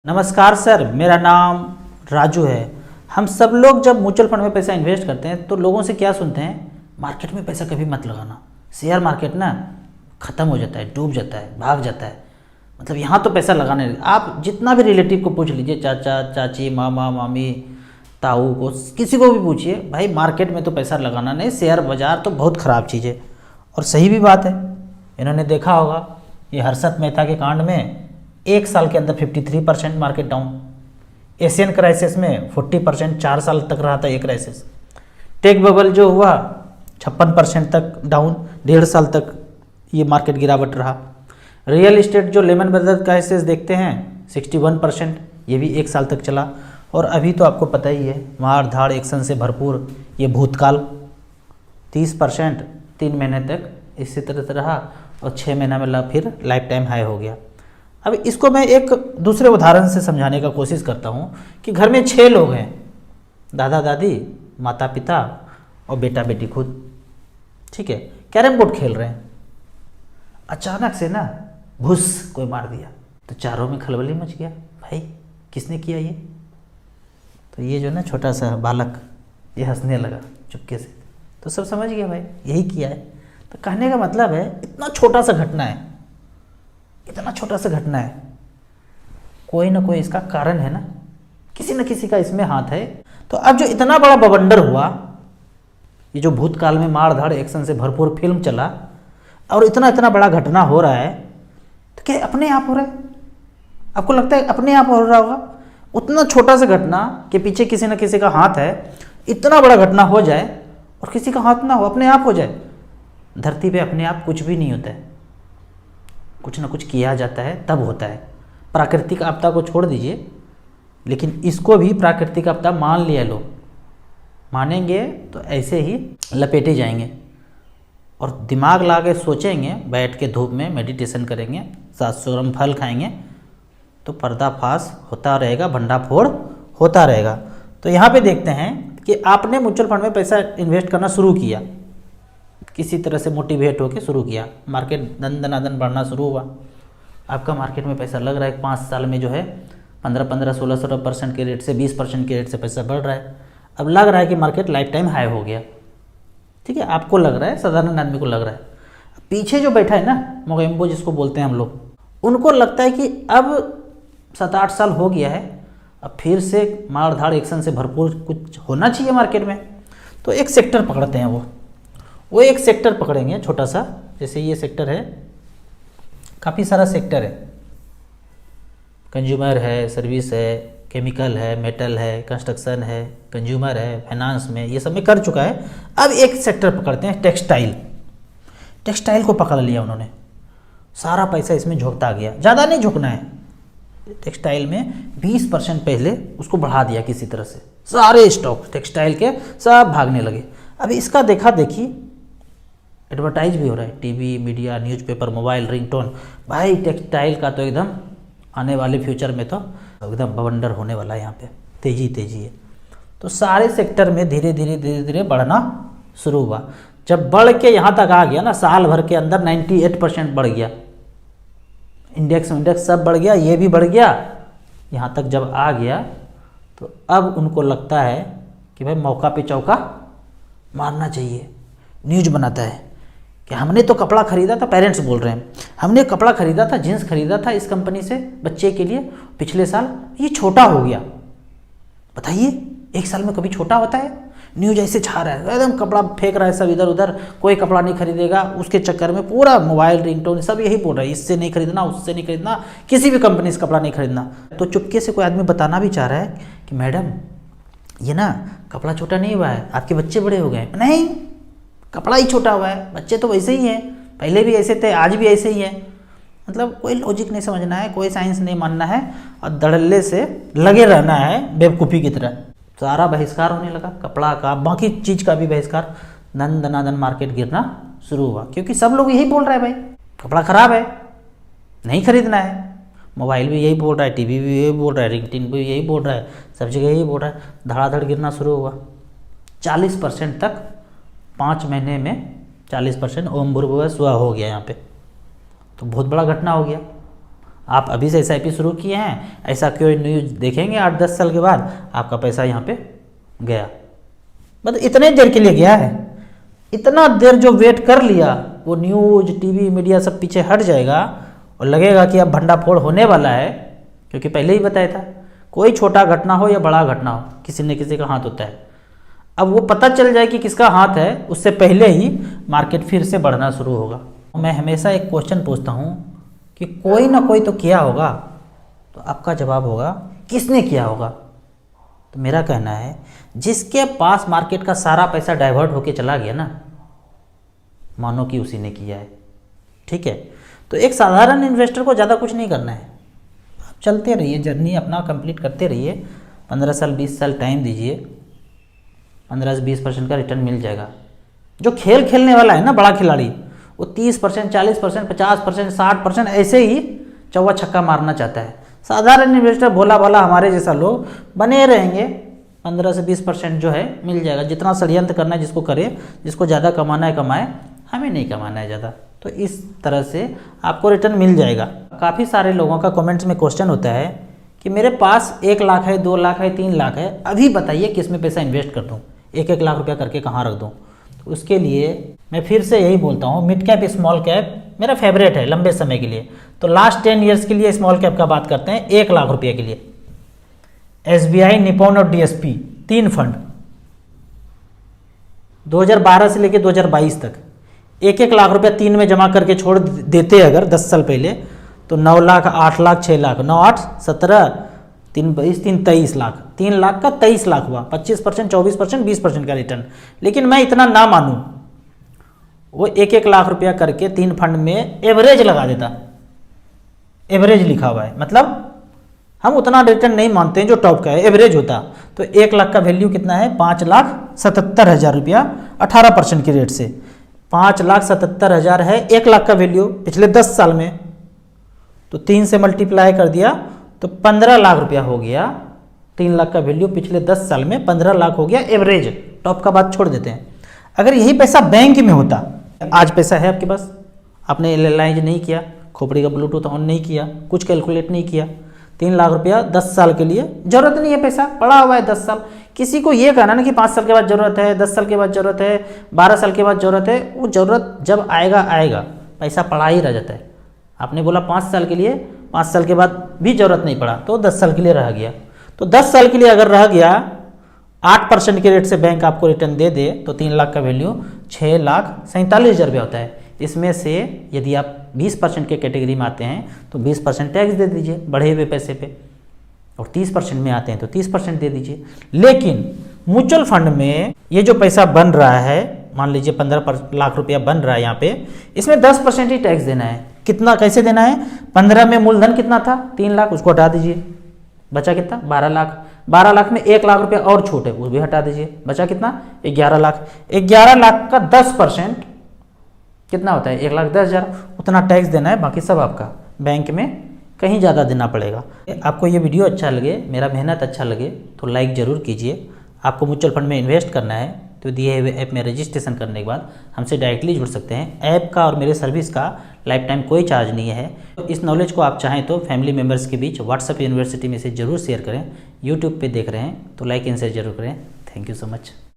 नमस्कार सर, मेरा नाम राजू है। हम सब लोग जब म्यूचुअल फंड में पैसा इन्वेस्ट करते हैं तो लोगों से क्या सुनते हैं, मार्केट में पैसा कभी मत लगाना, शेयर मार्केट ना ख़त्म हो जाता है, डूब जाता है, भाग जाता है। मतलब यहाँ तो पैसा लगाने नहीं। आप जितना भी रिलेटिव को पूछ लीजिए, चाचा चाची, मामा मामी, ताऊ को, किसी को भी पूछिए, भाई मार्केट में तो पैसा लगाना नहीं, शेयर बाज़ार तो बहुत ख़राब चीज़ है। और सही भी बात है। इन्होंने देखा होगा ये हर्षद मेहता के कांड में एक साल के अंदर 53% मार्केट डाउन, एशियन क्राइसिस में 40% 4 साल तक रहा था ये क्राइसिस, टेक बबल जो हुआ 56% तक डाउन, 1.5 साल तक ये मार्केट गिरावट रहा। रियल इस्टेट जो लेमन ब्रदर्स क्राइसिस देखते हैं 61%, ये भी 1 साल तक चला। और अभी तो आपको पता ही है, मार धाड़ एक्शन से भरपूर ये भूतकाल 30% 3 महीने तक इसी तरह से रहा और 6 महीना में फिर लाइफ टाइम हाई हो गया। अब इसको मैं एक दूसरे उदाहरण से समझाने का कोशिश करता हूँ कि घर में 6 लोग हैं, दादा दादी, माता पिता और बेटा बेटी खुद, ठीक है, कैरम बोर्ड खेल रहे हैं। अचानक से ना भुस कोई मार दिया तो चारों में खलबली मच गया। भाई किसने किया ये? तो ये जो ना छोटा सा बालक ये हंसने लगा चुपके से, तो सब समझ गया भाई यही किया है। तो कहने का मतलब है इतना छोटा सा घटना है, इतना छोटा सा घटना है, कोई ना कोई इसका कारण है ना, किसी न किसी का इसमें हाथ है। तो अब जो इतना बड़ा बवंडर हुआ, ये जो भूतकाल में मार धाड़ एक्शन से भरपूर फिल्म चला और इतना इतना बड़ा घटना हो रहा है, तो क्या अपने आप हो रहा है? आपको लगता है अपने आप हो रहा होगा? उतना छोटा सा घटना के पीछे किसी न किसी का हाथ है, इतना बड़ा घटना हो जाए और किसी का हाथ ना हो, अपने आप हो जाए। धरती पे अपने आप कुछ भी नहीं होता है, कुछ ना कुछ किया जाता है तब होता है। प्राकृतिक आपदा को छोड़ दीजिए, लेकिन इसको भी प्राकृतिक आपदा मान लिया लोग, मानेंगे तो ऐसे ही लपेटे जाएंगे। और दिमाग ला के सोचेंगे, बैठ के धूप में मेडिटेशन करेंगे, 700 ग्राम फल खाएंगे, तो पर्दाफाश होता रहेगा, भंडाफोड़ होता रहेगा। तो यहाँ पे देखते हैं कि आपने म्यूचुअल फंड में पैसा इन्वेस्ट करना शुरू किया, किसी तरह से मोटिवेट होकर शुरू किया, मार्केट दन दनादन बढ़ना शुरू हुआ, आपका मार्केट में पैसा लग रहा है 5 साल में जो है 15-15, 16% के रेट से 20% के रेट से पैसा बढ़ रहा है। अब लग रहा है कि मार्केट लाइफ टाइम हाई हो गया, ठीक है, आपको लग रहा है, साधारण आदमी को लग रहा है। पीछे जो बैठा है ना मोगेम्बो जिसको बोलते हैं हम लोग, उनको लगता है कि अब 7-8 साल हो गया है, अब फिर से मार धाड़ एक्शन से भरपूर कुछ होना चाहिए मार्केट में। तो एक सेक्टर पकड़ते हैं, वो एक सेक्टर पकड़ेंगे छोटा सा, जैसे ये सेक्टर है, काफ़ी सारा सेक्टर है, कंज्यूमर है, सर्विस है, केमिकल है, मेटल है, कंस्ट्रक्शन है, कंज्यूमर है, फाइनेंस में, ये सब में कर चुका है। अब एक सेक्टर पकड़ते हैं, टेक्सटाइल। टेक्सटाइल को पकड़ लिया उन्होंने, सारा पैसा इसमें झोंकता गया, ज़्यादा नहीं झोंकना है, टेक्सटाइल में 20% पहले उसको बढ़ा दिया किसी तरह से, सारे स्टॉक टेक्सटाइल के सब भागने लगे। अब इसका देखा देखी एडवर्टाइज भी हो रहा है, TV, media, newspaper, mobile, ringtone. भाई टेक्सटाइल का तो एकदम आने वाले फ्यूचर में तो एकदम बवंडर होने वाला है, यहाँ पे तेजी तेजी है। तो सारे सेक्टर में धीरे धीरे बढ़ना शुरू हुआ। जब बढ़ के यहाँ तक आ गया ना, साल भर के अंदर 98% बढ़ गया, इंडेक्स सब बढ़ गया, ये भी बढ़ गया। यहाँ तक जब आ गया तो अब उनको लगता है कि भाई मौका पे चौका मारना चाहिए। न्यूज बनाता है कि हमने तो कपड़ा खरीदा था, पेरेंट्स बोल रहे हैं, हमने कपड़ा खरीदा था, जीन्स खरीदा था इस कंपनी से बच्चे के लिए पिछले साल, ये छोटा हो गया। बताइए 1 साल में कभी छोटा होता है? न्यूज ऐसे छा रहा है, एकदम कपड़ा फेंक रहा है सब इधर उधर, कोई कपड़ा नहीं खरीदेगा, उसके चक्कर में पूरा मोबाइल, रिंगटोन सब यही बोल रहा है, इससे नहीं खरीदना, उससे नहीं खरीदना, किसी भी कंपनी से कपड़ा नहीं खरीदना। तो चुपके से कोई आदमी बताना भी चाह रहा है कि मैडम ये ना कपड़ा छोटा नहीं हुआ है, आपके बच्चे बड़े हो गए। नहीं, कपड़ा ही छोटा हुआ है, बच्चे तो वैसे ही हैं, पहले भी ऐसे थे, आज भी ऐसे ही हैं। मतलब कोई लॉजिक नहीं समझना है, कोई साइंस नहीं मानना है और धड़ल्ले से लगे रहना है बेवकूफ़ी की तरह। सारा बहिष्कार होने लगा, कपड़ा का, बाकी चीज़ का भी बहिष्कार, दन दनादन मार्केट गिरना शुरू हुआ, क्योंकि सब लोग यही बोल रहे हैं भाई कपड़ा ख़राब है, नहीं खरीदना है। मोबाइल भी यही बोल रहा है, टीवी भी यही बोल रहा है, रिंगटोन भी यही बोल रहा है, सब जगह यही बोल रहा है। धड़ाधड़ गिरना शुरू हुआ 40% तक, 5 महीने में 40% ओम भूर्भुवः स्वः हो गया यहाँ पे। तो बहुत बड़ा घटना हो गया। आप अभी से SIP शुरू किए हैं, ऐसा क्यों न्यूज देखेंगे 8-10 साल के बाद आपका पैसा यहाँ पे गया। मतलब इतने देर के लिए गया है, इतना देर जो वेट कर लिया, वो न्यूज TV मीडिया सब पीछे हट जाएगा और लगेगा कि अब भंडाफोड़ होने वाला है, क्योंकि पहले ही बताया था कोई छोटा घटना हो या बड़ा घटना हो, किसी न किसी का हाथ होता है। अब वो पता चल जाए कि किसका हाथ है, उससे पहले ही मार्केट फिर से बढ़ना शुरू होगा। मैं हमेशा एक क्वेश्चन पूछता हूँ कि कोई ना कोई तो किया होगा, तो आपका जवाब होगा किसने किया होगा। तो मेरा कहना है जिसके पास मार्केट का सारा पैसा डाइवर्ट होके चला गया ना, मानो कि उसी ने किया है। ठीक है, तो एक साधारण इन्वेस्टर को ज़्यादा कुछ नहीं करना है, आप चलते रहिए, जर्नी अपना कंप्लीट करते रहिए, 15 साल 20 साल टाइम दीजिए, 15 से 20% का रिटर्न मिल जाएगा। जो खेल खेलने वाला है ना बड़ा खिलाड़ी, वो 30%, 40%, 50%, 60% ऐसे ही चौवा छक्का मारना चाहता है। साधारण इन्वेस्टर भोला भाला हमारे जैसा लोग बने रहेंगे, 15 से 20% जो है मिल जाएगा। जितना षड्यंत्र करना है जिसको करे, जिसको ज़्यादा कमाना है कमाए, हमें नहीं कमाना है ज़्यादा। तो इस तरह से आपको रिटर्न मिल जाएगा। काफ़ी सारे लोगों का कमेंट्स में क्वेश्चन होता है कि मेरे पास 1 लाख है, 2 लाख है, 3 लाख है, अभी बताइए किस में पैसा इन्वेस्ट कर दूँ, 1-1 लाख रुपया करके कहाँ रख दूँ। तो उसके लिए मैं फिर से यही बोलता हूँ, मिड कैप स्मॉल कैप मेरा फेवरेट है लंबे समय के लिए। तो लास्ट 10 ईयर्स के लिए स्मॉल कैप का बात करते हैं। 1 लाख रुपये के लिए SBI, निपॉन और DSP 3 फंड 2012 से लेकर 2022 तक 1-1 लाख रुपया 3 में जमा करके छोड़ देते अगर 10 साल पहले, तो 9 लाख, 8 लाख, 6 लाख, 9 8 17, 3 22, 3 23 लाख, 3 लाख का 23 लाख हुआ। 25%, 24%, 20% का रिटर्न। लेकिन मैं इतना ना मानूं, वो 1-1 लाख रुपया करके 3 फंड में एवरेज लगा देता। एवरेज लिखा हुआ है, मतलब हम उतना रिटर्न नहीं मानते हैं जो टॉप का है, एवरेज होता। तो 1 लाख का वैल्यू कितना है? 5,77,000 रुपया 18% की रेट से। 5,77,000 है 1 लाख का वैल्यू पिछले 10 साल में, तो 3 से मल्टीप्लाई कर दिया तो 15 लाख रुपया हो गया। 3 लाख का वैल्यू पिछले 10 साल में 15 लाख हो गया एवरेज। टॉप का बात छोड़ देते हैं। अगर यही पैसा बैंक में होता, आज पैसा है आपके पास, आपने एनालाइज नहीं किया, खोपड़ी का ब्लूटूथ ऑन नहीं किया, कुछ कैलकुलेट नहीं किया, 3 लाख रुपया 10 साल के लिए जरूरत नहीं है, पैसा पड़ा हुआ है 10 साल। किसी को ये कहना ना कि 5 साल के बाद जरूरत है, 10 साल के बाद जरूरत है, 12 साल के बाद जरूरत है, वो जरूरत जब आएगा आएगा, पैसा पड़ा ही रह जाता है। आपने बोला 5 साल के लिए, 5 साल के बाद भी जरूरत नहीं पड़ा तो 10 साल के लिए रह गया। तो 10 साल के लिए अगर रह गया, 8% के रेट से बैंक आपको रिटर्न दे दे, तो 3 लाख का वैल्यू 6,47,000 रुपया होता है। इसमें से यदि आप 20% के कैटेगरी में आते हैं तो 20% टैक्स दे दीजिए बढ़े हुए पैसे पे, और 30% में आते हैं तो 30% दे दीजिए। लेकिन म्यूचुअल फंड में ये जो पैसा बन रहा है, मान लीजिए 15 लाख रुपया बन रहा है यहाँ पे, इसमें 10% ही टैक्स देना है। कितना, कैसे देना है? 15 में मूलधन कितना था? 3 लाख, उसको हटा दीजिए, बचा कितना? 12 लाख। 12 लाख में 1 लाख रुपया और छूट है, वो भी हटा दीजिए, बचा कितना? 11 लाख। 11 लाख का 10% कितना होता है? 1,10,000। उतना टैक्स देना है, बाकी सब आपका बैंक में कहीं ज़्यादा देना पड़ेगा। आपको ये वीडियो अच्छा लगे, मेरा मेहनत अच्छा लगे तो लाइक ज़रूर कीजिए। आपको म्यूचुअल फंड में इन्वेस्ट करना है तो दिए हुए ऐप में रजिस्ट्रेशन करने के बाद हमसे डायरेक्टली जुड़ सकते हैं। ऐप का और मेरे सर्विस का लाइफ टाइम कोई चार्ज नहीं है। तो इस नॉलेज को आप चाहें तो फैमिली मेम्बर्स के बीच व्हाट्सएप यूनिवर्सिटी में से ज़रूर शेयर करें। यूट्यूब पे देख रहे हैं तो लाइक एंड शेयर जरूर करें। Thank you so much.